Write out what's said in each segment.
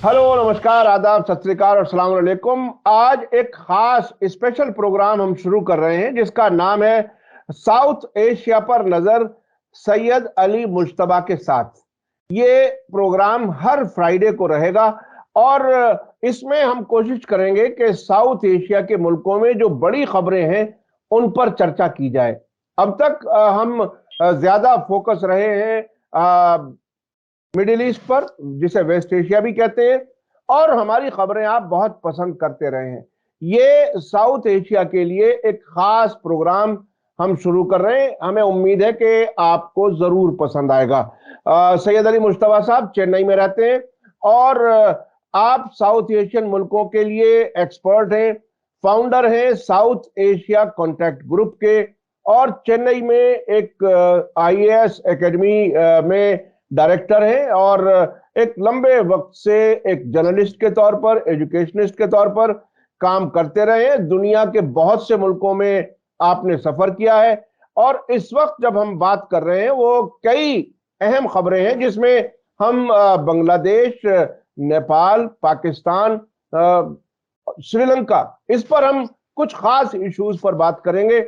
Hello, नमस्कार, आदाब, सत श्री अकाल और अस्सलाम वालेकुम। आज एक खास स्पेशल प्रोग्राम हम शुरू कर रहे हैं जिसका नाम है साउथ एशिया पर नजर, सैयद अली मुश्तबा के साथ। ये प्रोग्राम हर फ्राइडे को रहेगा और इसमें हम कोशिश करेंगे कि साउथ एशिया के मुल्कों में जो बड़ी खबरें हैं उन पर चर्चा की जाए। अब तक हम ज्यादा फोकस रहे हैं मिडिल ईस्ट पर, जिसे वेस्ट एशिया भी कहते हैं, और हमारी खबरें आप बहुत पसंद करते रहे हैं। ये साउथ एशिया के लिए एक खास प्रोग्राम हम शुरू कर रहे हैं। हमें उम्मीद है कि आपको जरूर पसंद आएगा। सैयद अली मुश्तबा साहब चेन्नई में रहते हैं और आप साउथ एशियन मुल्कों के लिए एक्सपर्ट हैं, फाउंडर हैं साउथ एशिया कॉन्टैक्ट ग्रुप के, और चेन्नई में एक आईएएस एकेडमी में डायरेक्टर हैं और एक लंबे वक्त से एक जर्नलिस्ट के तौर पर, एजुकेशनिस्ट के तौर पर काम करते रहे हैं। दुनिया के बहुत से मुल्कों में आपने सफर किया है और इस वक्त जब हम बात कर रहे हैं वो कई अहम खबरें हैं जिसमें हम बांग्लादेश, नेपाल, पाकिस्तान, श्रीलंका, इस पर हम कुछ खास इश्यूज पर बात करेंगे।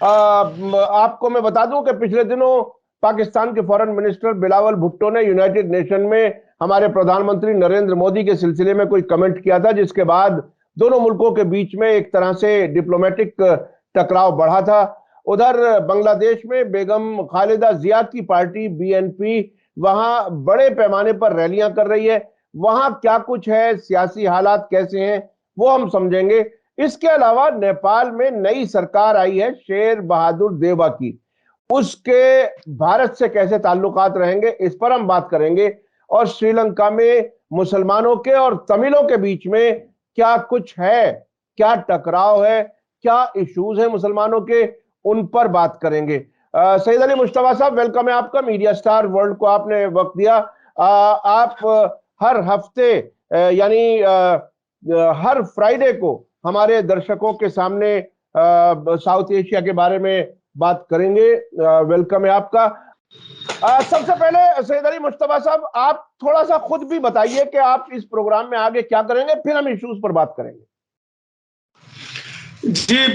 आपको मैं बता दूं कि पिछले दिनों पाकिस्तान के फॉरेन मिनिस्टर बिलावल भुट्टो ने यूनाइटेड नेशन में हमारे प्रधानमंत्री नरेंद्र मोदी के सिलसिले में कोई कमेंट किया था, जिसके बाद दोनों मुल्कों के बीच में एक तरह से डिप्लोमेटिक टकराव बढ़ा था। उधर बांग्लादेश में बेगम खालिदा जिया की पार्टी बीएनपी वहां बड़े पैमाने पर रैलियां कर रही है। वहां क्या कुछ है, सियासी हालात कैसे हैं, वो हम समझेंगे। इसके अलावा नेपाल में नई सरकार आई है शेर बहादुर देवा की, उसके भारत से कैसे ताल्लुकात रहेंगे, इस पर हम बात करेंगे। और श्रीलंका में मुसलमानों के और तमिलों के बीच में क्या कुछ है, क्या टकराव है, क्या इश्यूज है मुसलमानों के, उन पर बात करेंगे। सैयद अली मुश्तबा साहब, वेलकम है आपका। मीडिया स्टार वर्ल्ड को आपने वक्त दिया। आप हर हफ्ते हर फ्राइडे को हमारे दर्शकों के सामने साउथ एशिया के बारे में बात करेंगे। वेलकम है आपका। सबसे पहले सैयद अली मुश्तबा साहब, आप थोड़ा सा खुद भी बताइए कि आप इस प्रोग्राम में आगे क्या करेंगे, फिर हम इश्यूज पर बात करेंगे। जी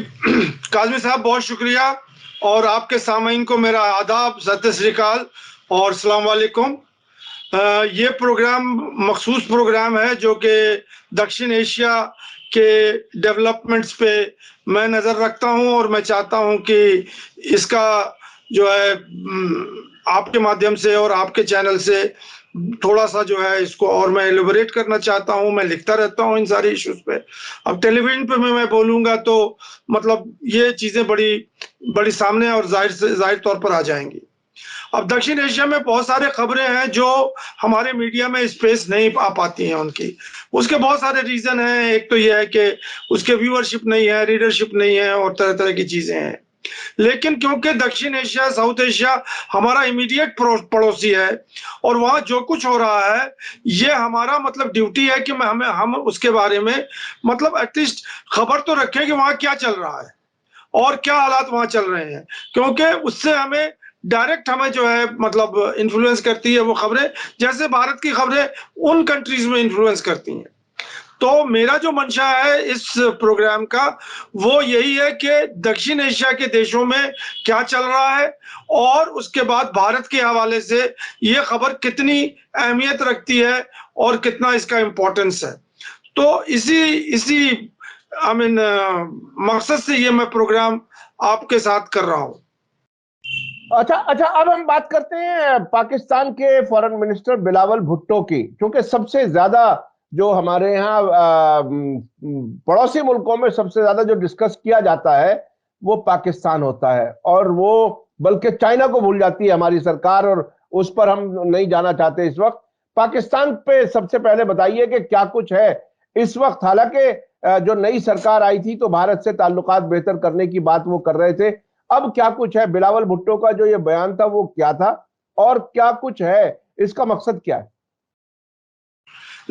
काजमी साहब, बहुत शुक्रिया और आपके सामीन को मेरा आदाब, सत श्री अकाल और अस्सलाम वालेकुम। ये प्रोग्राम मखसूस प्रोग्राम है जो कि दक्षिण एशिया के डेवलपमेंट्स पे मैं नज़र रखता हूं और मैं चाहता हूं कि इसका जो है आपके माध्यम से और आपके चैनल से थोड़ा सा जो है इसको और मैं एलिबोरेट करना चाहता हूं। मैं लिखता रहता हूं इन सारे इश्यूज पे। अब टेलीविजन पे मैं बोलूंगा तो मतलब ये चीज़ें बड़ी बड़ी सामने और जाहिर तौर पर आ जाएंगी। अब दक्षिण एशिया में बहुत सारे खबरें हैं जो हमारे मीडिया में स्पेस नहीं आ पाती हैं उनकी। उसके बहुत सारे रीजन हैं। एक तो यह है कि उसके व्यूअरशिप नहीं है, रीडरशिप नहीं है और तरह तरह की चीजें हैं। लेकिन क्योंकि दक्षिण एशिया, साउथ एशिया हमारा इमीडिएट पड़ोसी है और वहाँ जो कुछ हो रहा है ये हमारा मतलब ड्यूटी है कि हम उसके बारे में मतलब एटलीस्ट खबर तो रखें कि वहाँ क्या चल रहा है और क्या हालात वहाँ चल रहे हैं, क्योंकि उससे हमें डायरेक्ट हमें जो है मतलब इन्फ्लुएंस करती है वो खबरें, जैसे भारत की खबरें उन कंट्रीज में इन्फ्लुएंस करती हैं। तो मेरा जो मंशा है इस प्रोग्राम का वो यही है कि दक्षिण एशिया के देशों में क्या चल रहा है और उसके बाद भारत के हवाले से ये खबर कितनी अहमियत रखती है और कितना इसका इम्पोर्टेंस है। तो इसी मकसद से ये मैं प्रोग्राम आपके साथ कर रहा हूँ। अच्छा, अब हम बात करते हैं पाकिस्तान के फॉरेन मिनिस्टर बिलावल भुट्टो की, क्योंकि सबसे ज्यादा जो हमारे यहाँ पड़ोसी मुल्कों में सबसे ज्यादा जो डिस्कस किया जाता है वो पाकिस्तान होता है, और वो बल्कि चाइना को भूल जाती है हमारी सरकार, और उस पर हम नहीं जाना चाहते इस वक्त। पाकिस्तान पे सबसे पहले बताइए कि क्या कुछ है इस वक्त। हालांकि जो नई सरकार आई थी तो भारत से ताल्लुकात बेहतर करने की बात वो कर रहे थे, अब क्या कुछ है? बिलावल भुट्टो का जो ये बयान था वो क्या था और क्या कुछ है, इसका मकसद क्या है?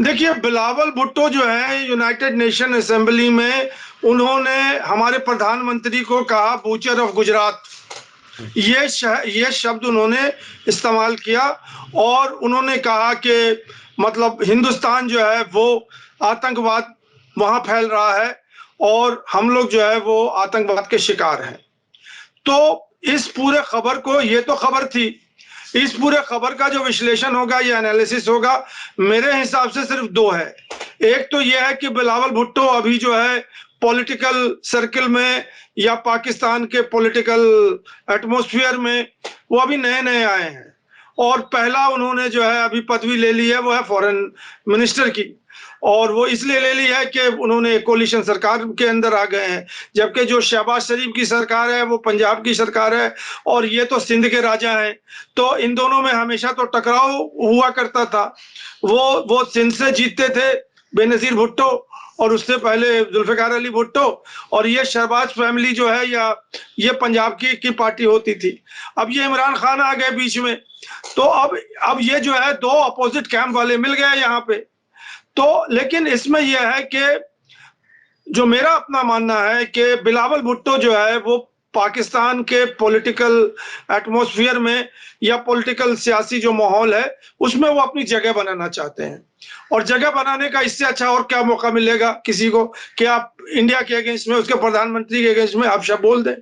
देखिए, बिलावल भुट्टो जो है यूनाइटेड नेशन असेंबली में उन्होंने हमारे प्रधानमंत्री को कहा बूचर ऑफ गुजरात। ये शब्द उन्होंने इस्तेमाल किया और उन्होंने कहा कि मतलब हिंदुस्तान जो है वो आतंकवाद वहां फैल रहा है और हम लोग जो है वो आतंकवाद के शिकार हैं। तो इस पूरे खबर को, ये तो खबर थी, इस पूरे खबर का जो विश्लेषण होगा, ये एनालिसिस होगा, मेरे हिसाब से सिर्फ दो है। एक तो ये है कि बिलावल भुट्टो अभी जो है पॉलिटिकल सर्कल में या पाकिस्तान के पॉलिटिकल एटमॉस्फेयर में वो अभी नए नए आए हैं और पहला उन्होंने जो है अभी पदवी ले ली है वो है फॉरेन मिनिस्टर की, और वो इसलिए ले ली है कि उन्होंने कोलिशन सरकार के अंदर आ गए हैं, जबकि जो शहबाज शरीफ की सरकार है वो पंजाब की सरकार है और ये तो सिंध के राजा हैं। तो इन दोनों में हमेशा तो टकराव हुआ करता था। वो सिंध से जीतते थे बेनजीर भुट्टो और उससे पहले जुल्फिकार अली भुट्टो, और ये शहबाज फैमिली जो है या ये पंजाब की पार्टी होती थी। अब ये इमरान खान आ गए बीच में, तो अब ये जो है दो अपोजिट कैंप वाले मिल गए यहाँ पे। तो लेकिन इसमें यह है कि जो मेरा अपना मानना है कि बिलावल भुट्टो जो है वो पाकिस्तान के पॉलिटिकल एटमॉस्फेयर में या पॉलिटिकल सियासी जो माहौल है उसमें वो अपनी जगह बनाना चाहते हैं, और जगह बनाने का इससे अच्छा और क्या मौका मिलेगा किसी को कि आप इंडिया के अगेंस्ट में, उसके प्रधानमंत्री के अगेंस्ट में अपशब्द बोल दें।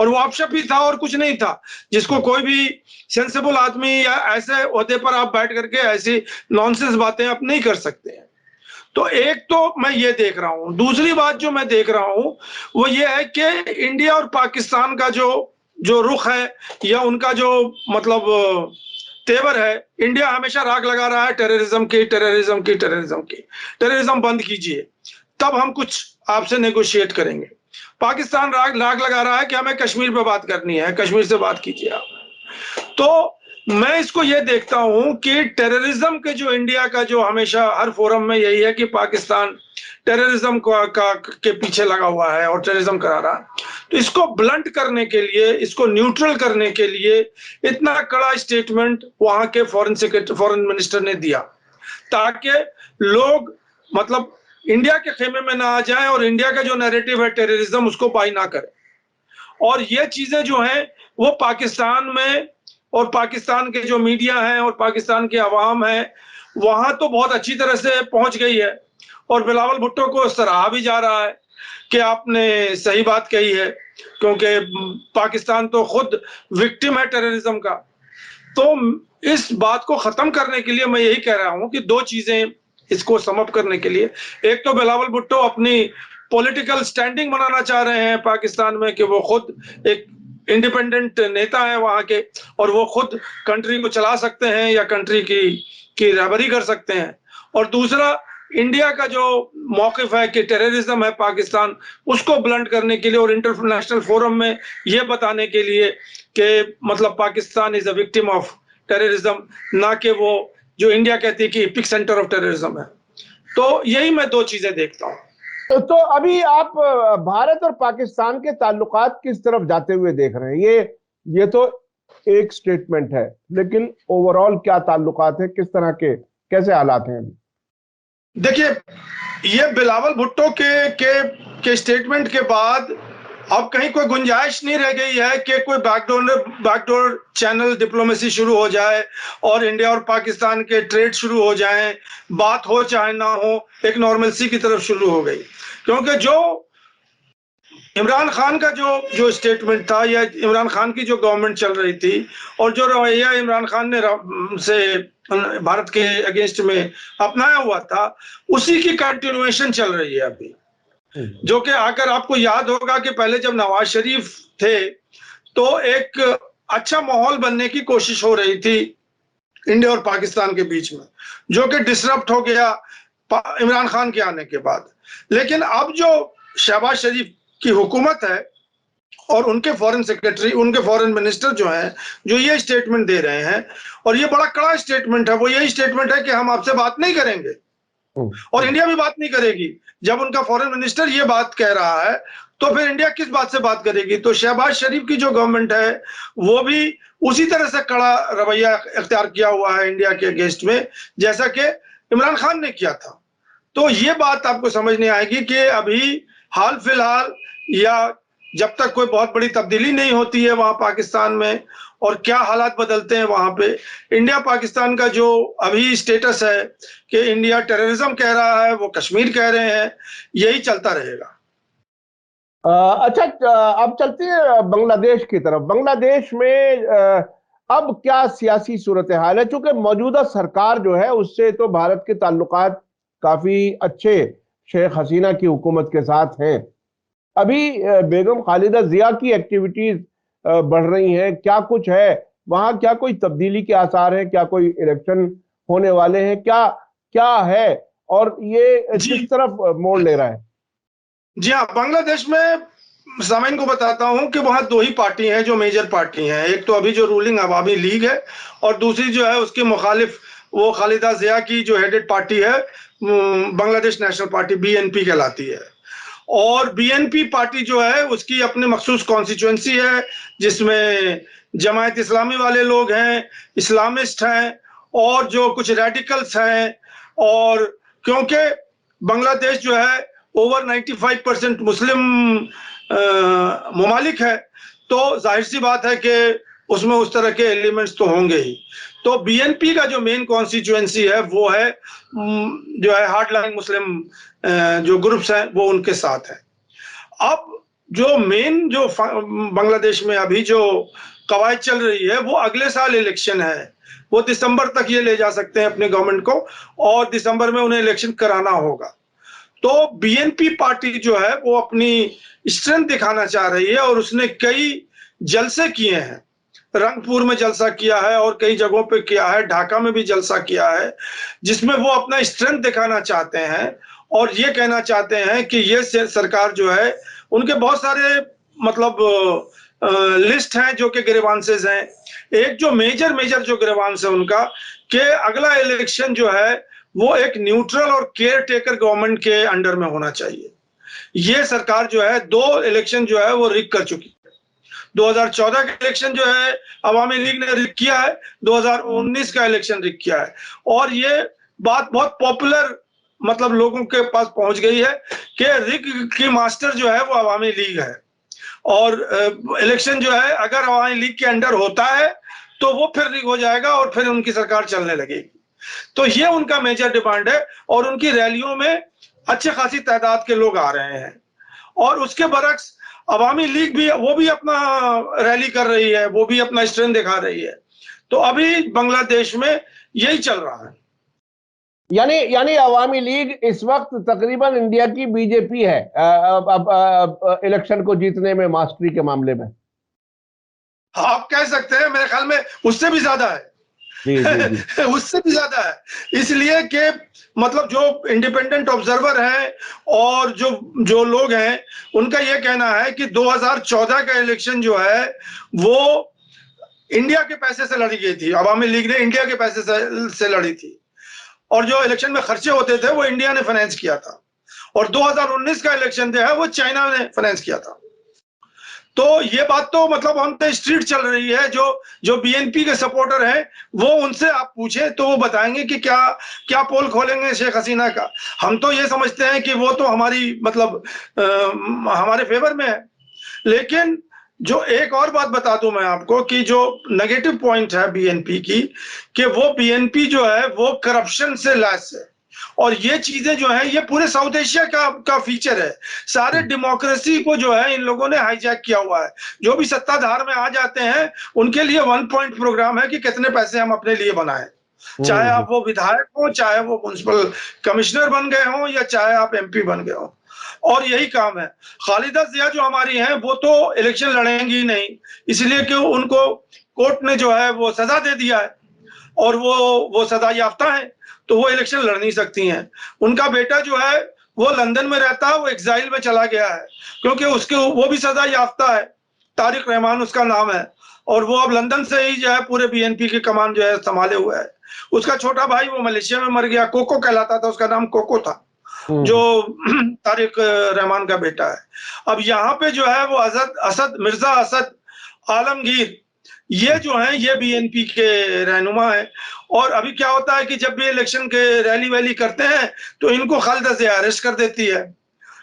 और वो अपशब्द ही था और कुछ नहीं था, जिसको कोई भी सेंसिबल आदमी या ऐसे ओहदे पर आप बैठ करके ऐसी नॉनसेंस बातें आप नहीं कर सकते हैं। तो एक तो मैं ये देख रहा हूं। दूसरी बात जो मैं देख रहा हूं वो ये है कि इंडिया और पाकिस्तान का जो रुख है या उनका जो मतलब तेवर है, इंडिया हमेशा राग लगा रहा है टेररिज्म की, टेररिज्म बंद कीजिए तब हम कुछ आपसे नेगोशिएट करेंगे। पाकिस्तान राग लगा रहा है कि हमें कश्मीर पे बात करनी है, कश्मीर से बात कीजिए आप। तो मैं इसको ये देखता हूं कि टेररिज्म के जो इंडिया का जो हमेशा हर फोरम में यही है कि पाकिस्तान टेररिज्म के पीछे लगा हुआ है और टेररिज्म करा रहा है। तो इसको ब्लंट करने के लिए, इसको न्यूट्रल करने के लिए इतना कड़ा स्टेटमेंट वहां के फॉरेन मिनिस्टर ने दिया ताकि लोग मतलब इंडिया के खेमे में ना आ जाए और इंडिया का जो नैरेटिव है टेररिज्म उसको बाई ना करे। और ये चीजें जो हैं वो पाकिस्तान में और पाकिस्तान के जो मीडिया है और पाकिस्तान के अवाम है वहां तो बहुत अच्छी तरह से पहुंच गई है, और बिलावल भुट्टो को सराहा भी जा रहा है कि आपने सही बात कही है, क्योंकि पाकिस्तान तो खुद विक्टिम है टेररिज्म का। तो इस बात को खत्म करने के लिए मैं यही कह रहा हूं कि दो चीजें इसको समअप करने के लिए, एक तो बिलावल भुट्टो अपनी पॉलिटिकल स्टैंडिंग बनाना चाह रहे हैं पाकिस्तान में कि वो खुद एक इंडिपेंडेंट नेता है वहां के और वो खुद कंट्री को चला सकते हैं या कंट्री की रहबरी कर सकते हैं। और दूसरा इंडिया का जो मौकिफ है कि टेररिज्म है पाकिस्तान, उसको ब्लंट करने के लिए और इंटरनेशनल फोरम में ये बताने के लिए कि मतलब Pakistan is a victim of terrorism, ना कि वो जो इंडिया कहती है कि एपिक सेंटर ऑफ टेररिज्म है। तो यही मैं दो चीजें देखता हूँ। तो अभी आप भारत और पाकिस्तान के ताल्लुकात किस तरफ जाते हुए देख रहे हैं? ये तो एक स्टेटमेंट है, लेकिन ओवरऑल क्या ताल्लुकात है, किस तरह के कैसे हालात हैं अभी? देखिए, ये बिलावल भुट्टो के स्टेटमेंट के बाद अब कहीं कोई गुंजाइश नहीं रह गई है कि कोई बैकडोर चैनल डिप्लोमेसी शुरू हो जाए और इंडिया और पाकिस्तान के ट्रेड शुरू हो जाएं, बात हो चाहे ना हो, एक नॉर्मलसी की तरफ शुरू हो गई। क्योंकि जो इमरान खान का जो स्टेटमेंट था या इमरान खान की जो गवर्नमेंट चल रही थी और जो रवैया इमरान खान ने से भारत के अगेंस्ट में अपनाया हुआ था, उसी की कंटिन्यूएशन चल रही है अभी। जो कि अगर आपको याद होगा कि पहले जब नवाज शरीफ थे तो एक अच्छा माहौल बनने की कोशिश हो रही थी इंडिया और पाकिस्तान के बीच में, जो कि डिसरप्ट हो गया इमरान खान के आने के बाद। लेकिन अब जो शहबाज शरीफ की हुकूमत है और उनके फॉरेन सेक्रेटरी, उनके फॉरेन मिनिस्टर जो हैं, जो ये स्टेटमेंट दे रहे हैं, और ये बड़ा कड़ा स्टेटमेंट है, वो यही स्टेटमेंट है कि हम आपसे बात नहीं करेंगे और इंडिया भी बात नहीं करेगी। जब उनका फॉरेन मिनिस्टर ये बात कह रहा है तो फिर इंडिया किस बात से बात करेगी? तो शहबाज शरीफ की जो गवर्नमेंट है वो भी उसी तरह से कड़ा रवैया इख्तियार किया हुआ है इंडिया के अगेंस्ट में, जैसा कि इमरान खान ने किया था। तो ये बात आपको समझ नहीं आएगी कि अभी हाल फिलहाल या जब तक कोई बहुत बड़ी तब्दीली नहीं होती है वहां पाकिस्तान में, और क्या हालात बदलते हैं वहां पे, इंडिया पाकिस्तान का जो अभी स्टेटस है कि इंडिया टेररिज्म कह रहा है, वो कश्मीर कह रहे हैं, यही चलता रहेगा। अच्छा, अब चलते हैं बांग्लादेश की तरफ। बांग्लादेश में अब क्या सियासी सूरत हाल है? चूंकि मौजूदा सरकार जो है उससे तो भारत के ताल्लुकात काफी अच्छे शेख हसीना की हुकूमत के साथ हैं। अभी बेगम खालिदा जिया की एक्टिविटीज बढ़ रही हैं, क्या कुछ है वहां? क्या कोई तब्दीली के आसार हैं? क्या कोई इलेक्शन होने वाले हैं? क्या क्या है और ये किस जी तरफ मोड़ ले रहा है? जी हाँ, बांग्लादेश में सामाइन को बताता हूं कि वहां दो ही पार्टी हैं जो मेजर पार्टी हैं। एक तो अभी जो रूलिंग अवामी लीग है, और दूसरी जो है उसके मुखालिफ वो खालिदा जिया की जो हेडेड पार्टी है, बांग्लादेश नेशनल पार्टी, बीएनपी कहलाती है। और बीएनपी पार्टी जो है उसकी अपने मखसूस कॉन्स्टिट्यूएंसी है, जिसमें जमायत इस्लामी वाले लोग हैं, इस्लामिस्ट हैं, और जो कुछ रेडिकल्स हैं। और क्योंकि बांग्लादेश जो है ओवर 95% मुस्लिम ममालिक है, तो जाहिर सी बात है कि उसमें उस तरह के एलिमेंट्स तो होंगे ही। तो बीएनपी का जो मेन कॉन्स्टिट्यूएंसी है वो है जो है हार्डलाइन मुस्लिम जो ग्रुप्स हैं वो उनके साथ है। अब जो मेन जो बांग्लादेश में अभी जो कवायद चल रही है वो अगले साल इलेक्शन है। वो दिसंबर तक ये ले जा सकते हैं अपने गवर्नमेंट को, और दिसंबर में उन्हें इलेक्शन कराना होगा। तो बीएनपी पार्टी जो है वो अपनी स्ट्रेंथ दिखाना चाह रही है, और उसने कई जलसे किए हैं। रंगपुर में जलसा किया है और कई जगहों पे किया है, ढाका में भी जलसा किया है, जिसमें वो अपना स्ट्रेंथ दिखाना चाहते हैं और ये कहना चाहते हैं कि ये सरकार जो है, उनके बहुत सारे मतलब लिस्ट हैं जो कि ग्रीवांसेस हैं। एक जो मेजर मेजर जो ग्रीवांस है उनका, कि अगला इलेक्शन जो है वो एक न्यूट्रल और केयर टेकर गवर्नमेंट के अंडर में होना चाहिए। ये सरकार जो है दो इलेक्शन जो है वो रिग कर चुकी है। 2014 का इलेक्शन जो है अवामी लीग ने रिग किया है, 2019 का इलेक्शन रिग किया है, और ये बात बहुत पॉपुलर मतलब लोगों के पास पहुंच गई है कि रिग की मास्टर जो है वो अवामी लीग है। और इलेक्शन जो है अगर अवामी लीग के अंडर होता है तो वो फिर रिग हो जाएगा और फिर उनकी सरकार चलने लगेगी। तो ये उनका मेजर डिमांड है, और उनकी रैलियों में अच्छी खासी तादाद के लोग आ रहे हैं। और उसके बरक्स अवामी लीग भी वो भी अपना रैली कर रही है, वो भी अपना स्ट्रेंथ दिखा रही है। तो अभी बांग्लादेश में यही चल रहा है। यानी यानी अवामी लीग इस वक्त तकरीबन इंडिया की बीजेपी है इलेक्शन को जीतने में, मास्टरी के मामले में। आप कह सकते हैं, मेरे ख्याल में उससे भी ज्यादा है। जी जी जी। उससे भी ज्यादा है, इसलिए कि मतलब जो इंडिपेंडेंट ऑब्जर्वर हैं और जो जो लोग हैं, उनका यह कहना है कि 2014 का इलेक्शन जो है वो इंडिया के पैसे से लड़ी गई थी। अवामी लीग ने इंडिया के पैसे से लड़ी थी, और जो इलेक्शन में खर्चे होते थे वो इंडिया ने फाइनेंस किया था। और 2019 का इलेक्शन जो है वो चाइना ने फाइनेंस किया था। तो ये बात तो मतलब हम पे स्ट्रीट चल रही है। जो जो बीएनपी के सपोर्टर हैं वो, उनसे आप पूछे तो वो बताएंगे कि क्या क्या पोल खोलेंगे शेख हसीना का। हम तो ये समझते हैं कि वो तो हमारी मतलब हमारे फेवर में है। लेकिन जो एक और बात बता दूं मैं आपको कि जो नेगेटिव पॉइंट है बीएनपी की, कि वो बीएनपी जो है वो करप्शन से लैस है। और ये चीजें जो है ये पूरे साउथ एशिया का फीचर है। सारे डेमोक्रेसी को जो है इन लोगों ने हाईजैक किया हुआ है। जो भी सत्ताधार में आ जाते हैं उनके लिए वन पॉइंट प्रोग्राम है कि कितने पैसे हम अपने लिए बनाएं। चाहे आप वो विधायक हो, चाहे वो म्युनिसिपल कमिश्नर बन गए हो, या चाहे आप एमपी बन गए हो, और यही काम है। खालिदा जिया जो हमारी हैं वो तो इलेक्शन लड़ेंगी ही नहीं, इसलिए कि उनको कोर्ट ने जो है वो सजा दे दिया है, और वो सजा याफ्ता है, तो वो इलेक्शन लड़ नहीं सकती हैं। उनका बेटा जो है वो लंदन में रहता है, वो एग्जाइल में चला गया है क्योंकि उसके वो भी सजा याफ्ता है। तारिक रहमान उसका नाम है, और वो अब लंदन से ही जो है पूरे बीएनपी की कमान जो है संभाले हुए है। उसका छोटा भाई वो मलेशिया में मर गया, कोको कहलाता था, उसका नाम कोको था, जो तारिक रहमान का बेटा है। अब यहाँ पे जो है वो मिर्जा असद आलमगीर, ये जो है ये बीएनपी के रहनुमा है। और अभी क्या होता है कि जब भी इलेक्शन के रैली वैली करते हैं तो इनको खालिदा जिया अरेस्ट कर देती है।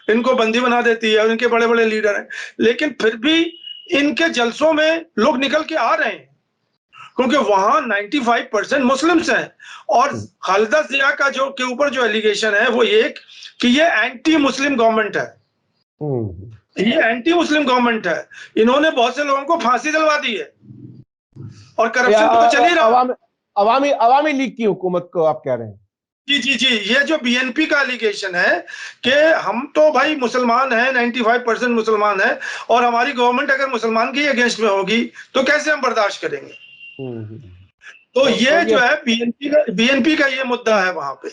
इनको बंदी बना देती है और इनके बड़े बड़े लीडर हैं, लेकिन फिर भी इनके जलसों में लोग निकल के आ रहे हैं, क्योंकि वहां 95% मुस्लिम्स हैं। और खालिदा जिया का जो के ऊपर जो एलिगेशन है वो ये कि ये एंटी मुस्लिम गवर्नमेंट है, ये एंटी मुस्लिम गवर्नमेंट है। इन्होंने बहुत से लोगों को फांसी दिलवा दी है और करप्शन तो चल ही रहा। अवामी लीग की हुकूमत को आप कह रहे हैं? जी जी जी, ये जो बीएनपी का एलिगेशन है कि हम तो भाई मुसलमान हैं, 95% मुसलमान हैं, और हमारी गवर्नमेंट अगर मुसलमान के अगेंस्ट में होगी तो कैसे हम बर्दाश्त करेंगे। तो ये जो है बीएनपी का ये मुद्दा है वहां पे।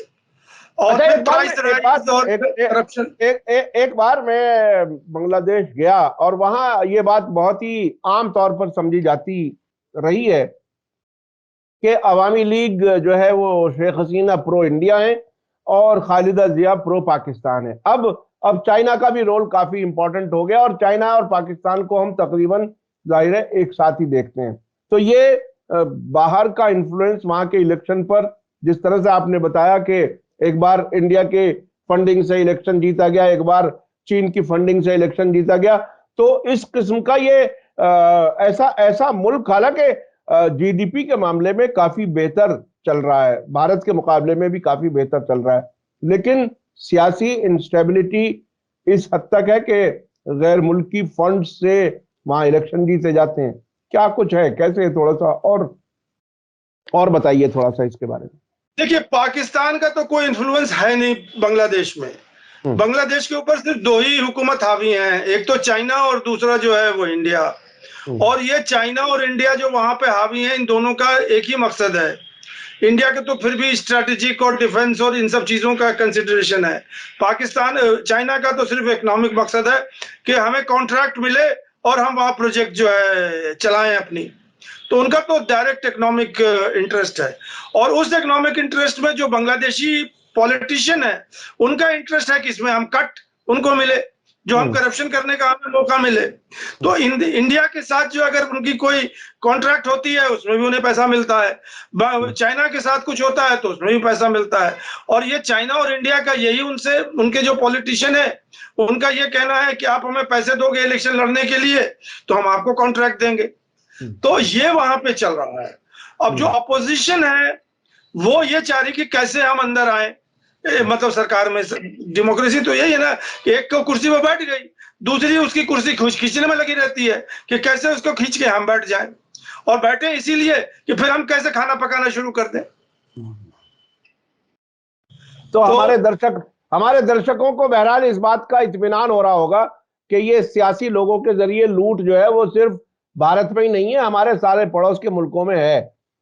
और अच्छा, फिर प्राइस राइज और करप्शन। एक बार मैं बांग्लादेश गया और वहां ये बात बहुत ही आम तौर पर समझी जाती रही है कि अवामी लीग जो है वो शेख हसीना प्रो इंडिया है और खालिदा जिया प्रो पाकिस्तान है। अब चाइना का भी रोल काफी इंपॉर्टेंट हो गया और चाइना और पाकिस्तान को हम तकरीबन जाहिर है एक साथ ही देखते हैं। तो ये बाहर का इन्फ्लुएंस वहां के इलेक्शन पर, जिस तरह से आपने बताया कि एक बार इंडिया के फंडिंग से इलेक्शन जीता गया, एक बार चीन की फंडिंग से इलेक्शन जीता गया, तो इस किस्म का ये ऐसा मुल्क हालांकि जीडीपी के मामले में काफी बेहतर चल रहा है, भारत के मुकाबले में भी काफी बेहतर चल रहा है, लेकिन सियासी इंस्टेबिलिटी इस हद तक है कि गैर मुल्की फंड से वहां इलेक्शन जीते जाते हैं। क्या कुछ है, कैसे, थोड़ा सा और बताइए थोड़ा सा इसके बारे में। देखिए, पाकिस्तान का तो कोई इन्फ्लुएंस है नहीं बांग्लादेश में। बांग्लादेश के ऊपर सिर्फ दो ही हुकूमत हावी हैं, एक तो चाइना और दूसरा जो है वो इंडिया। और ये चाइना और इंडिया जो वहां पे हावी हैं, इन दोनों का एक ही मकसद है। इंडिया के तो फिर भी स्ट्रेटेजिक और डिफेंस और इन सब चीजों का कंसिडरेशन है। चाइना का तो सिर्फ इकोनॉमिक मकसद है कि हमें कॉन्ट्रैक्ट मिले और हम वहां प्रोजेक्ट जो है चलाएं अपनी। तो उनका तो डायरेक्ट इकोनॉमिक इंटरेस्ट है, और उस इकोनॉमिक इंटरेस्ट में जो बांग्लादेशी पॉलिटिशियन है उनका इंटरेस्ट है कि इसमें हम कट उनको मिले, जो हम करप्शन करने का हमें मौका मिले। तो इंडिया के साथ जो अगर उनकी कोई कॉन्ट्रैक्ट होती है उसमें भी उन्हें पैसा मिलता है, चाइना के साथ कुछ होता है तो उसमें भी पैसा मिलता है। और ये चाइना और इंडिया का यही उनके जो पॉलिटिशियन है उनका ये कहना है कि आप हमें पैसे दोगे इलेक्शन लड़ने के लिए तो हम आपको कॉन्ट्रैक्ट देंगे। तो ये वहां पे चल रहा है। अब जो अपोजिशन है वो ये चाह रही कि कैसे हम अंदर आए, मतलब सरकार में। डेमोक्रेसी तो यही है ना कि एक को कुर्सी पर बैठ गई, दूसरी उसकी कुर्सी खींचने में लगी रहती है कि कैसे उसको खींच के हम बैठ जाएं, और बैठे इसीलिए कि फिर हम कैसे खाना पकाना शुरू कर दें। तो हमारे दर्शकों को बहरहाल इस बात का इत्मीनान हो रहा होगा कि ये सियासी लोगों के जरिए लूट जो है वो सिर्फ भारत में ही नहीं है, हमारे सारे पड़ोस के मुल्कों में है।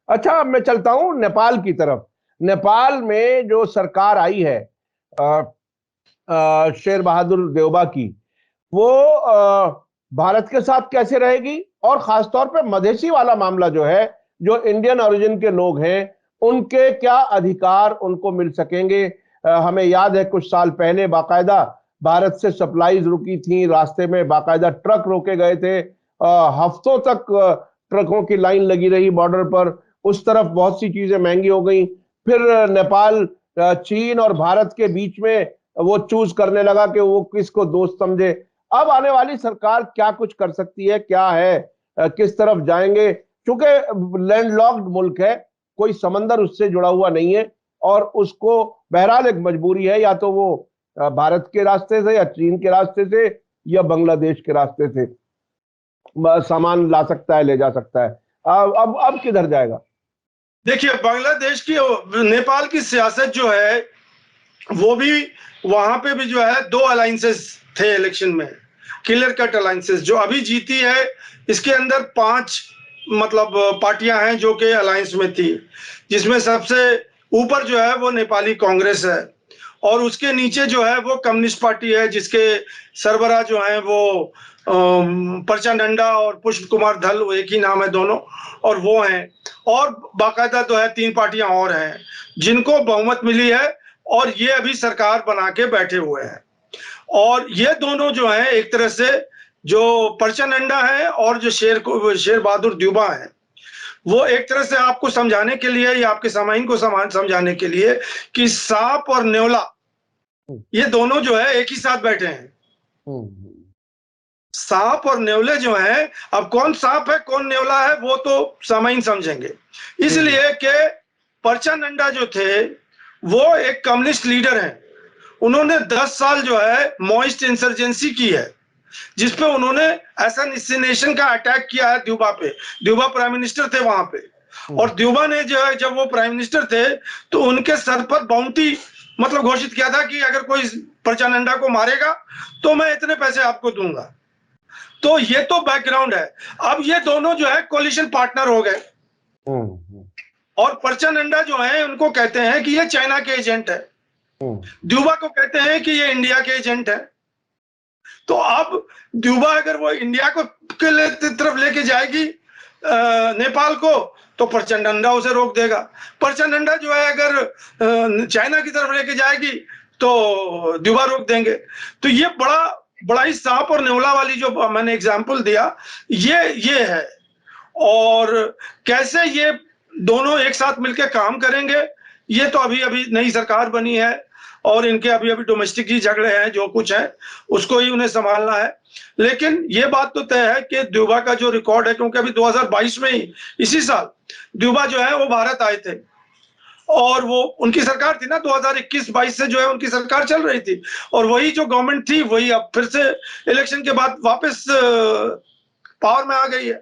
अच्छा, अब मैं चलता हूं नेपाल की तरफ। नेपाल में जो सरकार आई है शेर बहादुर देउबा की, वो भारत के साथ कैसे रहेगी, और खासतौर पे मधेसी वाला मामला जो है, जो इंडियन ओरिजिन के लोग हैं उनके क्या अधिकार उनको मिल सकेंगे। हमें याद है कुछ साल पहले बाकायदा भारत से सप्लाईज रुकी थी, रास्ते में बाकायदा ट्रक रोके गए थे, हफ्तों तक ट्रकों की लाइन लगी रही बॉर्डर पर। उस तरफ बहुत सी चीजें महंगी हो गई। फिर नेपाल चीन और भारत के बीच में वो चूज करने लगा कि वो किसको दोस्त समझे। अब आने वाली सरकार क्या कुछ कर सकती है, क्या है, किस तरफ जाएंगे, क्योंकि लैंडलॉक्ड मुल्क है, कोई समंदर उससे जुड़ा हुआ नहीं है, और उसको बहरहाल एक मजबूरी है, या तो वो भारत के रास्ते से या चीन के रास्ते से या बांग्लादेश के रास्ते से सामान ला सकता है, ले जा सकता है। अब किधर जाएगा? देखिए, बांग्लादेश की नेपाल की सियासत जो है वो भी, वहां पे भी जो है दो अलायंसेस थे इलेक्शन में, क्लियर कट अलायंसेस। जो अभी जीती है इसके अंदर 5 मतलब पार्टियां हैं जो कि अलायंस में थी, जिसमें सबसे ऊपर जो है वो नेपाली कांग्रेस है, और उसके नीचे जो है वो कम्युनिस्ट पार्टी है जिसके सरबराह जो है वो प्रचंडा और पुष्प कुमार धल, एक ही नाम है दोनों, और वो हैं। और बाकायदा तो है 3 पार्टियां और हैं जिनको बहुमत मिली है, और ये अभी सरकार बना के बैठे हुए हैं। और ये दोनों जो हैं एक तरह से जो प्रचंडा है और जो शेर बहादुर देउबा है, वो एक तरह से आपको समझाने के लिए या आपके सामाइन को समझाने के लिए कि सांप और नेवला ये दोनों जो है एक ही साथ बैठे हैं। सांप और नेवले जो हैं, अब कौन सांप है कौन नेवला है वो तो सामाइन समझेंगे। इसलिए कि परचानंदा जो थे वो एक कम्युनिस्ट लीडर हैं। उन्होंने 10 साल जो है मॉइस्ट इंसर्जेंसी की है, जिसपे उन्होंने असैसिनेशन का अटैक किया है द्यूबा पे। द्यूबा प्राइम मिनिस्टर थे वहां पे, और द्यूबा ने जो है जब वो प्राइम मिनिस्टर थे तो उनके सर पर बाउंटी मतलब घोषित किया था कि अगर कोई परचानंदा को मारेगा तो मैं इतने पैसे आपको दूंगा। तो ये तो बैकग्राउंड है। अब ये दोनों जो है कोलिशन पार्टनर हो गए, और परचानंदा जो है उनको कहते हैं कि ये चाइना के एजेंट है, द्यूबा को कहते हैं कि ये इंडिया के एजेंट है। तो अब द्यूबा अगर वो इंडिया को तरफ लेके जाएगी नेपाल को, तो परचानंदा उसे रोक देगा। परचानंदा जो है अगर चाइना की तरफ लेके जाएगी तो द्यूबा रोक देंगे। तो ये बड़ा ही सांप और नेवला वाली जो मैंने एग्जाम्पल दिया ये है। और कैसे ये दोनों एक साथ मिलकर काम करेंगे, ये तो अभी नई सरकार बनी है और इनके अभी डोमेस्टिक ही झगड़े हैं, जो कुछ है उसको ही उन्हें संभालना है। लेकिन ये बात तो तय है कि द्यूबा का जो रिकॉर्ड है, क्योंकि अभी 2022 में ही इसी साल द्यूबा जो है वो भारत आए थे, और वो उनकी सरकार थी ना 2021-22 से जो है उनकी सरकार चल रही थी, और वही जो गवर्नमेंट थी वही अब फिर से इलेक्शन के बाद वापस पावर में आ गई है।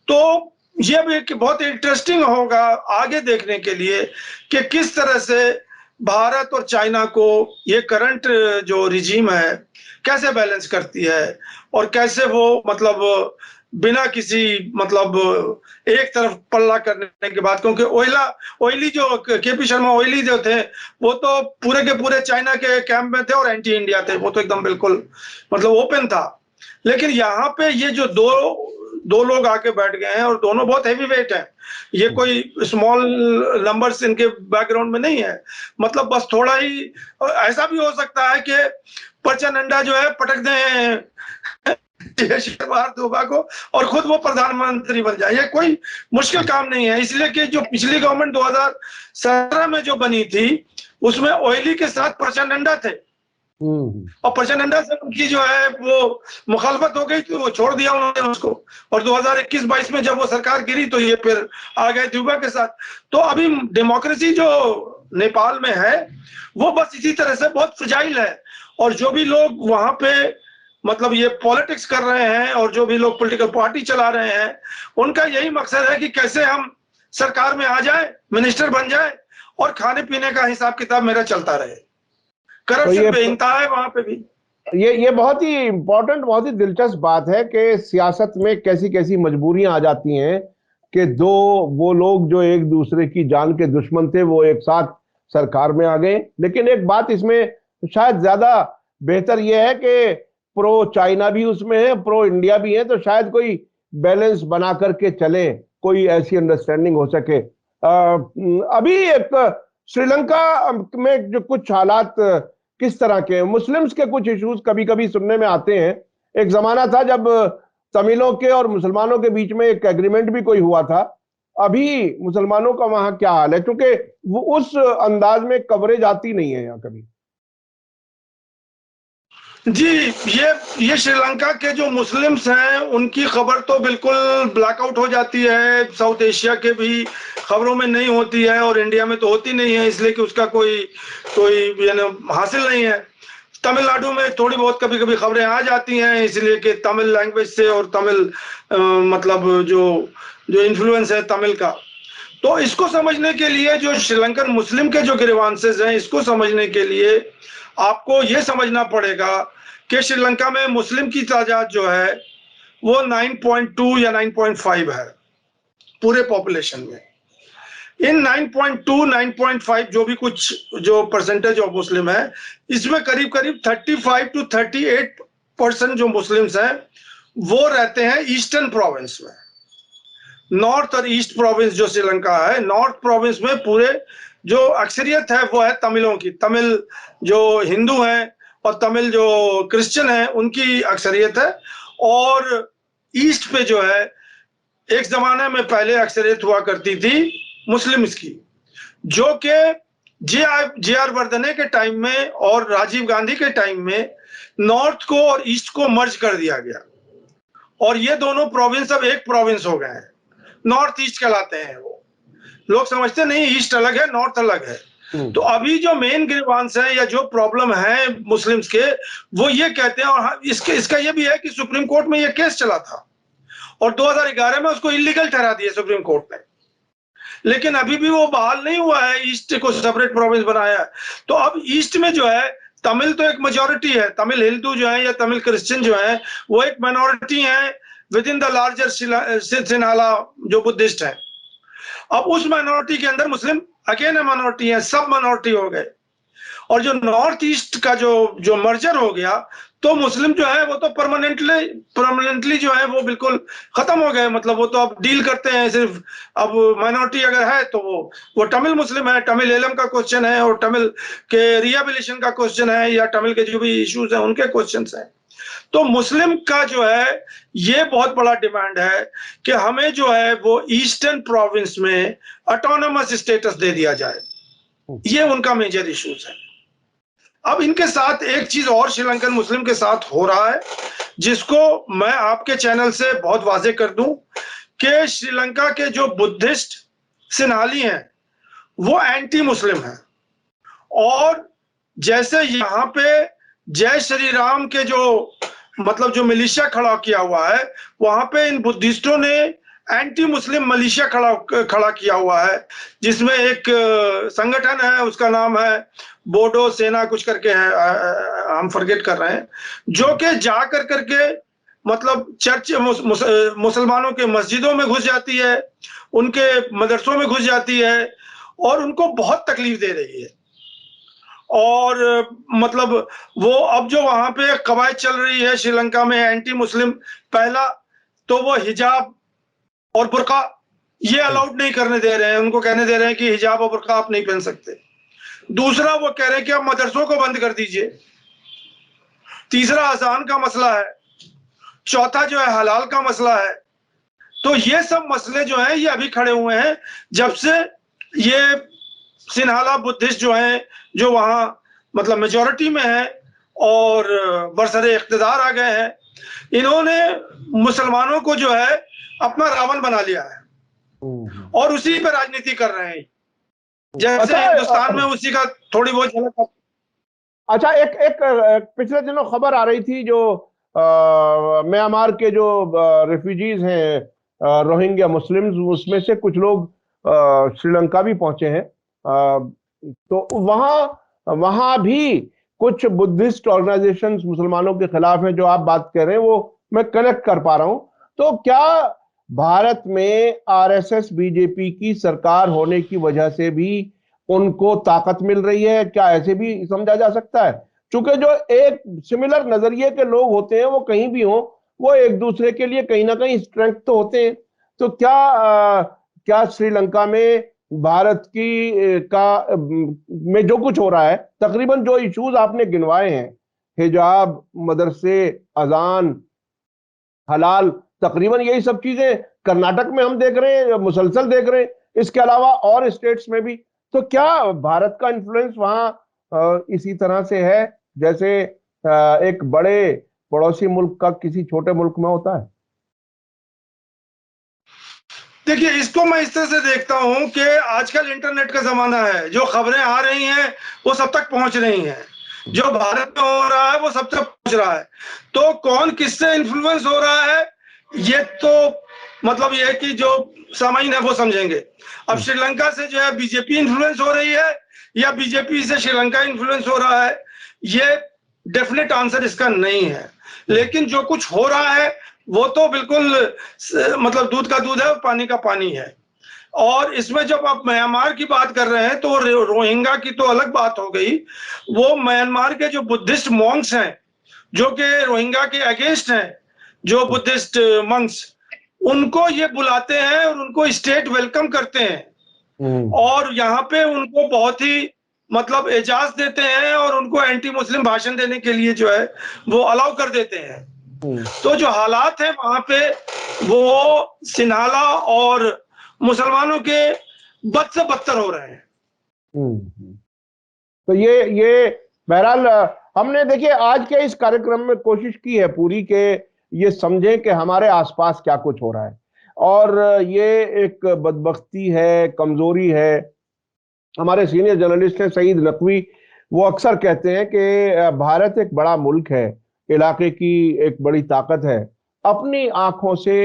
तो ये भी एक बहुत इंटरेस्टिंग होगा आगे देखने के लिए कि किस तरह से भारत और चाइना को ये करंट जो रिजीम है कैसे बैलेंस करती है, और कैसे वो मतलब बिना किसी मतलब एक तरफ पल्ला करने के बाद, क्योंकि ओइली जो केपी शर्मा ओइली जो थे वो तो पूरे के पूरे चाइना के कैंप में थे और एंटी इंडिया थे, वो तो एकदम बिल्कुल मतलब ओपन था। लेकिन यहाँ पे ये जो दो लोग आके बैठ गए हैं और दोनों बहुत हैवी वेट हैं, ये कोई स्मॉल नंबर्स इनके बैकग्राउंड में नहीं है। मतलब बस थोड़ा ही ऐसा भी हो सकता है कि परचानंदा जो है पटक दें द्यूबा को और खुद वो प्रधानमंत्री बन जाए। ये कोई मुश्किल काम नहीं है, इसलिए कि जो पिछली गवर्नमेंट 2017 में जो बनी थी उसमें ओइली के साथ परचानंदा थे, और परचानंदा से उनकी जो है वो मुखालफत हो गई तो वो छोड़ दिया उन्होंने उसको, और 2021-22 में जब वो सरकार गिरी तो ये फिर आ गए द्यूबा के साथ। तो अभी डेमोक्रेसी जो नेपाल में है वो बस इसी तरह से बहुत फ्रजाइल है, और जो भी लोग वहां पे मतलब ये पॉलिटिक्स कर रहे हैं और जो भी लोग पॉलिटिकल पार्टी चला रहे हैं, उनका यही मकसद है कि कैसे हम सरकार में आ जाए, मिनिस्टर बन जाए और खाने पीने का हिसाब किताब मेरा चलता रहे। करप्शन बेइंतहा है वहां पे भी। ये बहुत ही इंपॉर्टेंट, बहुत ही दिलचस्प बात है कि सियासत में कैसी कैसी मजबूरियां आ जाती हैं कि वो लोग जो एक दूसरे की जान के दुश्मन थे वो एक साथ सरकार में आ गए। लेकिन एक बात इसमें शायद ज्यादा बेहतर यह है कि प्रो चाइना भी उसमें है, प्रो इंडिया भी है, तो शायद कोई बैलेंस बना करके चले, कोई ऐसी अंडरस्टैंडिंग हो सके। अभी एक श्रीलंका में जो कुछ हालात किस तरह के, मुस्लिम्स के कुछ इश्यूज कभी कभी सुनने में आते हैं। एक जमाना था जब तमिलों के और मुसलमानों के बीच में एक एग्रीमेंट भी कोई हुआ था। अभी मुसलमानों का वहां क्या हाल है, क्योंकि वो उस अंदाज में कवरेज आती नहीं है यहाँ कभी। जी, ये श्रीलंका के जो मुस्लिम्स हैं उनकी खबर तो बिल्कुल ब्लैकआउट हो जाती है, साउथ एशिया के भी खबरों में नहीं होती है और इंडिया में तो होती नहीं है, इसलिए कि उसका कोई हासिल नहीं है। तमिलनाडु में थोड़ी बहुत कभी कभी खबरें आ जाती हैं, इसलिए कि तमिल लैंग्वेज से और तमिल मतलब जो इन्फ्लुएंस है तमिल का। तो इसको समझने के लिए जो श्रीलंकन मुस्लिम के जो ग्रीवांसेस हैं, इसको समझने के लिए आपको ये समझना पड़ेगा कि श्रीलंका में मुस्लिम की तादाद जो है वो 9.2 या 9.5 है पूरे पॉपुलेशन में। इन 9.2 9.5 जो भी कुछ जो परसेंटेज ऑफ मुस्लिम है, इसमें करीब करीब 35 to 38% जो मुस्लिम्स हैं वो रहते हैं ईस्टर्न प्रोविंस में। नॉर्थ और ईस्ट प्रोविंस जो श्रीलंका है, नॉर्थ प्रोविंस में पूरे जो अक्सरियत है वो है तमिलों की। तमिल जो हिंदू हैं और तमिल जो क्रिश्चियन हैं उनकी अक्सरियत है, और ईस्ट पे जो है एक जमाने में पहले अक्सरियत हुआ करती थी मुस्लिम्स की, जो कि जे आर वर्धने के टाइम में और राजीव गांधी के टाइम में नॉर्थ को और ईस्ट को मर्ज कर दिया गया और ये दोनों प्रोविंस अब एक प्रोविंस हो गए हैं, नॉर्थ ईस्ट कहलाते हैं। वो लोग समझते नहीं ईस्ट अलग है नॉर्थ अलग है। तो अभी जो मेन ग्रीवांस है या जो प्रॉब्लम है मुस्लिम्स के, वो ये कहते हैं, और इसका ये भी है कि सुप्रीम कोर्ट में ये केस चला था और 2011 में उसको इलीगल ठहरा दिया सुप्रीम कोर्ट ने, लेकिन अभी भी वो बहाल नहीं हुआ है, ईस्ट को सेपरेट प्रोविंस बनाया है। तो अब ईस्ट में जो है तमिल तो एक मेजॉरिटी है, तमिल हिंदू जो है या तमिल क्रिश्चियन जो है वो एक माइनॉरिटी है with in the larger Sinhala जो बुद्धिस्ट है। अब उस माइनॉरिटी के अंदर मुस्लिम अगेन माइनॉरिटी है, सब माइनॉरिटी हो गए। और जो नॉर्थ ईस्ट का जो मर्जर हो गया तो मुस्लिम जो है वो तो परमानेंटली जो है वो बिल्कुल खत्म हो गए। मतलब वो तो अब डील करते हैं सिर्फ, अब माइनॉरिटी अगर है तो वो तमिल मुस्लिम है, तमिल एलम का क्वेश्चन है और तमिल के रिहेबिलिटेशन का क्वेश्चन है या तमिल के जो भी इश्यूज हैं उनके क्वेश्चंस हैं। तो मुस्लिम का जो है ये बहुत बड़ा डिमांड है कि हमें जो है वो ईस्टर्न प्रोविंस में ऑटोनोमस स्टेटस दे दिया जाए, ये उनका मेजर इश्यूज है। अब इनके साथ एक चीज और श्रीलंकन मुस्लिम के साथ हो रहा है जिसको मैं आपके चैनल से बहुत वाजे कर दूं कि श्रीलंका के जो बुद्धिस्ट सिन्हाली हैं वो एंटी मुस्लिम हैं। और जैसे यहाँ पे जय श्री राम के जो मतलब जो मिलिशिया खड़ा किया हुआ है, वहां पे इन बुद्धिस्टों ने एंटी मुस्लिम मिलिशिया खड़ा किया हुआ है, जिसमें एक संगठन है उसका नाम है बोडो सेना कुछ करके है, हम फॉरगेट कर रहे हैं, जो कि जा करके मतलब चर्च मुसलमानों के मस्जिदों में घुस जाती है, उनके मदरसों में घुस जाती है और उनको बहुत तकलीफ दे रही है। और मतलब वो अब जो वहां पे कवायद चल रही है श्रीलंका में एंटी मुस्लिम, पहला तो वो हिजाब और बुर्का ये अलाउड नहीं करने दे रहे हैं, उनको कहने दे रहे हैं कि हिजाब और बुर्का आप नहीं पहन सकते। दूसरा वो कह रहे हैं कि आप मदरसों को बंद कर दीजिए। तीसरा अजान का मसला है। चौथा जो है हलाल का मसला है। तो ये सब मसले जो हैं ये अभी खड़े हुए हैं जब से ये सिन्हाला बुद्धिस्ट जो हैं जो वहां मतलब मेजॉरिटी में है और बरसरे इख्तिदार आ गए हैं, इन्होंने मुसलमानों को जो है अपना रावण बना लिया है और उसी पर राजनीति कर रहे हैं, जैसे हिंदुस्तान में उसी का थोड़ी बहुत झलक। अच्छा, एक पिछले दिनों खबर आ रही थी जो म्यांमार के जो रिफ्यूजीज हैं रोहिंग्या मुस्लिम्स, उसमें से कुछ लोग श्रीलंका भी पहुंचे हैं। तो वहां भी कुछ बुद्धिस्ट ऑर्गेनाइजेशंस मुसलमानों के खिलाफ हैं, जो आप बात कर रहे हैं वो मैं कनेक्ट कर पा रहा हूं। तो क्या भारत में आरएसएस बीजेपी की सरकार होने की वजह से भी उनको ताकत मिल रही है? क्या ऐसे भी समझा जा सकता है? क्योंकि जो एक सिमिलर नजरिए के लोग होते हैं वो कहीं भी हो, वो एक दूसरे के लिए कहीं ना कहीं स्ट्रेंथ तो होते हैं। तो क्या श्रीलंका में भारत की में जो कुछ हो रहा है, तकरीबन जो इश्यूज आपने गिनवाए हैं, हिजाब, मदरसे, अजान, हलाल, तकरीबन यही सब चीजें कर्नाटक में हम देख रहे हैं, मुसलसल देख रहे हैं, इसके अलावा और स्टेट्स में भी। तो क्या भारत का इन्फ्लुएंस वहां इसी तरह से है जैसे एक बड़े पड़ोसी मुल्क का किसी छोटे मुल्क में होता है? देखिए, इसको मैं इस तरह से देखता हूं कि आजकल इंटरनेट का जमाना है, जो खबरें आ रही हैं वो सब तक पहुंच रही हैं, जो भारत में हो रहा है वो सब तक पहुंच रहा है। तो कौन किससे इन्फ्लुएंस हो रहा है ये तो मतलब ये है कि जो सामाइन है वो समझेंगे। अब श्रीलंका से जो है बीजेपी इन्फ्लुएंस हो रही है या बीजेपी से श्रीलंका इन्फ्लुएंस हो रहा है, ये डेफिनेट आंसर इसका नहीं है। लेकिन जो कुछ हो रहा है वो तो बिल्कुल मतलब दूध का दूध है और पानी का पानी है। और इसमें जब आप म्यांमार की बात कर रहे हैं तो रोहिंग्या की तो अलग बात हो गई। वो म्यांमार के जो बुद्धिस्ट मॉन्क्स हैं जो कि रोहिंग्या के अगेंस्ट हैं, जो बुद्धिस्ट मंक्स, उनको ये बुलाते हैं और उनको स्टेट वेलकम करते हैं और यहाँ पे उनको बहुत ही मतलब एजाज देते हैं और उनको एंटी मुस्लिम भाषण देने के लिए जो है वो अलाउ कर देते हैं। तो जो हालात है वहां पे वो सिन्हाला और मुसलमानों के बद से बदतर हो रहे हैं। तो ये बहरहाल हमने देखिए आज के इस कार्यक्रम में कोशिश की है पूरी के ये समझें कि हमारे आसपास क्या कुछ हो रहा है, और ये एक बदबख्ती है, कमजोरी है। हमारे सीनियर जर्नलिस्ट हैं सईद नकवी, वो अक्सर कहते हैं कि भारत एक बड़ा मुल्क है, इलाके की एक बड़ी ताकत है, अपनी आंखों से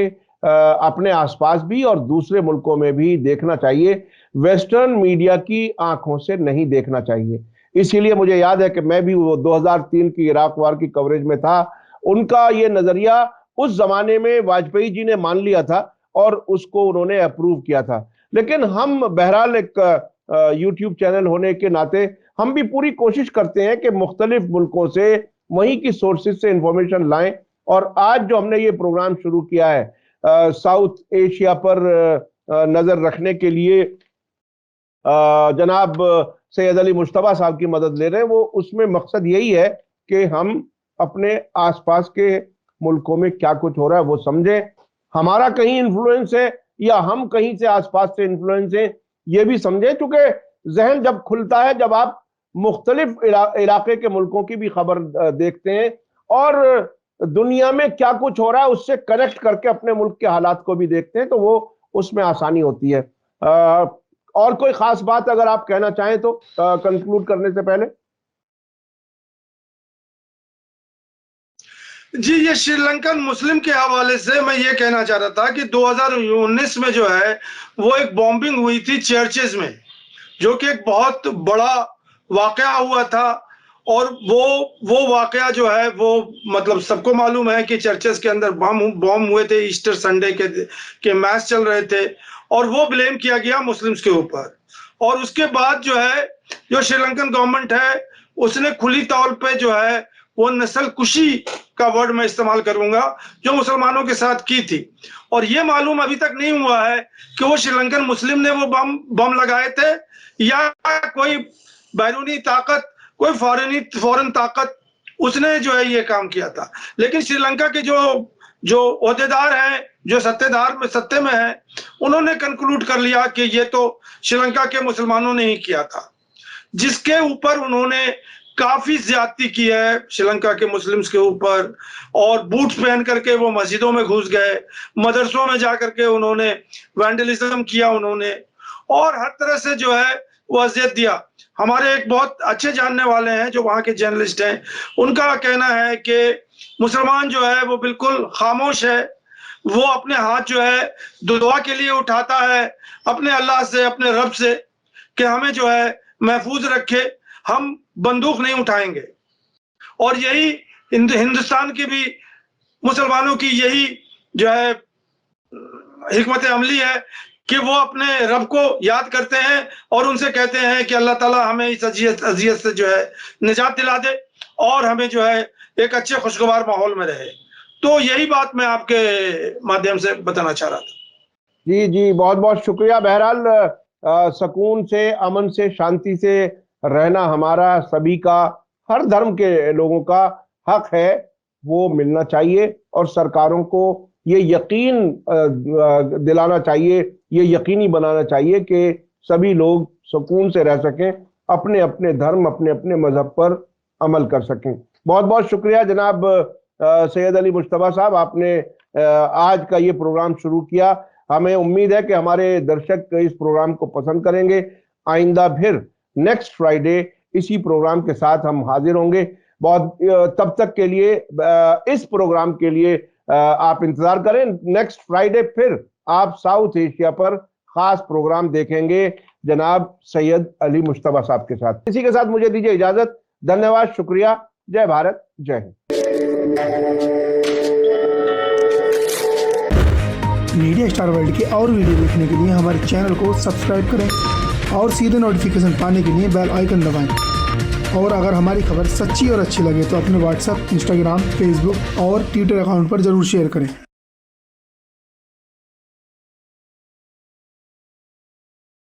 अपने आसपास भी और दूसरे मुल्कों में भी देखना चाहिए, वेस्टर्न मीडिया की आंखों से नहीं देखना चाहिए। इसीलिए मुझे याद है कि मैं भी वो 2003 की इराक वार की कवरेज में था। उनका ये नजरिया उस जमाने में वाजपेयी जी ने मान लिया था और उसको उन्होंने अप्रूव किया था। लेकिन हम बहरहाल एक यूट्यूब चैनल होने के नाते हम भी पूरी कोशिश करते हैं कि मुख्तलिफ मुल्कों से वहीं की सोर्सेज से इंफॉर्मेशन लाएं। और आज जो हमने ये प्रोग्राम शुरू किया है साउथ एशिया पर नजर रखने के लिए जनाब सैयद अली मुश्तबा साहब की मदद ले रहे हैं, वो उसमें मकसद यही है कि हम अपने आसपास के मुल्कों में क्या कुछ हो रहा है वो समझें, हमारा कहीं इन्फ्लुएंस है या हम कहीं से आसपास से इन्फ्लुएंस है ये भी समझें। क्योंकि जहन जब खुलता है जब आप मुख्तलिफ इलाके के मुल्कों की भी खबर देखते हैं और दुनिया में क्या कुछ हो रहा है उससे कनेक्ट करके अपने मुल्क के हालात को भी देखते हैं, तो वो उसमें आसानी होती है। और कोई खास बात अगर आप कहना चाहें तो कंक्लूड करने से पहले। जी, ये श्रीलंकन मुस्लिम के हवाले से मैं ये कहना चाह रहा था कि 2019 में जो है वो एक बॉम्बिंग हुई थी चर्चेज में, जो कि एक बहुत बड़ा वाकया हुआ था। और वो वाकया जो है वो मतलब सबको मालूम है कि चर्चेस के अंदर बॉम्ब हुए थे, ईस्टर संडे के मैच चल रहे थे और वो ब्लेम किया गया मुस्लिम्स के ऊपर। और उसके बाद जो है जो श्रीलंकन गवर्नमेंट है उसने खुली तौर पे जो है वो नस्ल कुशी का वर्ड मैं इस्तेमाल करूंगा जो मुसलमानों के साथ की थी। और ये मालूम अभी तक नहीं हुआ है कि वो श्रीलंकन मुस्लिम ने वो बम लगाए थे या कोई बैरूनी ताकत, कोई फॉरेन ताकत उसने जो है ये काम किया था। लेकिन श्रीलंका के जो ओहदेदार हैं, जो सत्ते में हैं, उन्होंने कंक्लूड कर लिया कि ये तो श्रीलंका के मुसलमानों ने ही किया था, जिसके ऊपर उन्होंने काफी ज्यादती की है श्रीलंका के मुस्लिम्स के ऊपर। और बूट्स पहन करके वो मस्जिदों में घुस गए, मदरसों में जाकर के उन्होंने वैंडलिज्म किया उन्होंने, और हर तरह से जो है वो अजियत दिया। हमारे एक बहुत अच्छे जानने वाले हैं जो वहाँ के जर्नलिस्ट हैं, उनका कहना है कि मुसलमान जो है वो बिल्कुल खामोश है, वो अपने हाथ जो है दुआ के लिए उठाता है अपने अल्लाह से, अपने रब से कि हमें जो है महफूज रखे, हम बंदूक नहीं उठाएंगे। और यही हिंदुस्तान की भी मुसलमानों की यही जो है हिकमत अमली है कि वो अपने रब को याद करते हैं और उनसे कहते हैं कि अल्लाह ताला हमें इस अजियत से जो है निजात दिला दे और हमें जो है एक अच्छे खुशगवार माहौल में रहे। तो यही बात मैं आपके माध्यम से बताना चाह रहा था। जी जी, बहुत बहुत शुक्रिया। बहरहाल सुकून से, अमन से, शांति से रहना हमारा सभी का, हर धर्म के लोगों का हक है, वो मिलना चाहिए। और सरकारों को ये यकीन दिलाना चाहिए, ये यकीनी बनाना चाहिए कि सभी लोग सुकून से रह सकें, अपने अपने धर्म, अपने अपने मजहब पर अमल कर सकें। बहुत बहुत शुक्रिया जनाब सैयद अली मुश्तबा साहब, आपने आज का ये प्रोग्राम शुरू किया। हमें उम्मीद है कि हमारे दर्शक इस प्रोग्राम को पसंद करेंगे। आइंदा फिर नेक्स्ट फ्राइडे इसी प्रोग्राम के साथ हम हाजिर होंगे। तब तक के लिए इस प्रोग्राम के लिए आप इंतजार करें। नेक्स्ट फ्राइडे फिर आप साउथ एशिया पर खास प्रोग्राम देखेंगे जनाब सैयद अली मुश्तबा साहब के साथ। इसी के साथ मुझे दीजिए इजाजत। धन्यवाद, शुक्रिया। जय भारत, जय हिंद। मीडिया स्टार वर्ल्ड के और वीडियो देखने के लिए हमारे चैनल को सब्सक्राइब करें और सीधे नोटिफिकेशन पाने के लिए बेल आइकन दबाएं। और अगर हमारी खबर सच्ची और अच्छी लगे तो अपने व्हाट्सएप, इंस्टाग्राम, फेसबुक और ट्विटर अकाउंट पर जरूर शेयर करें।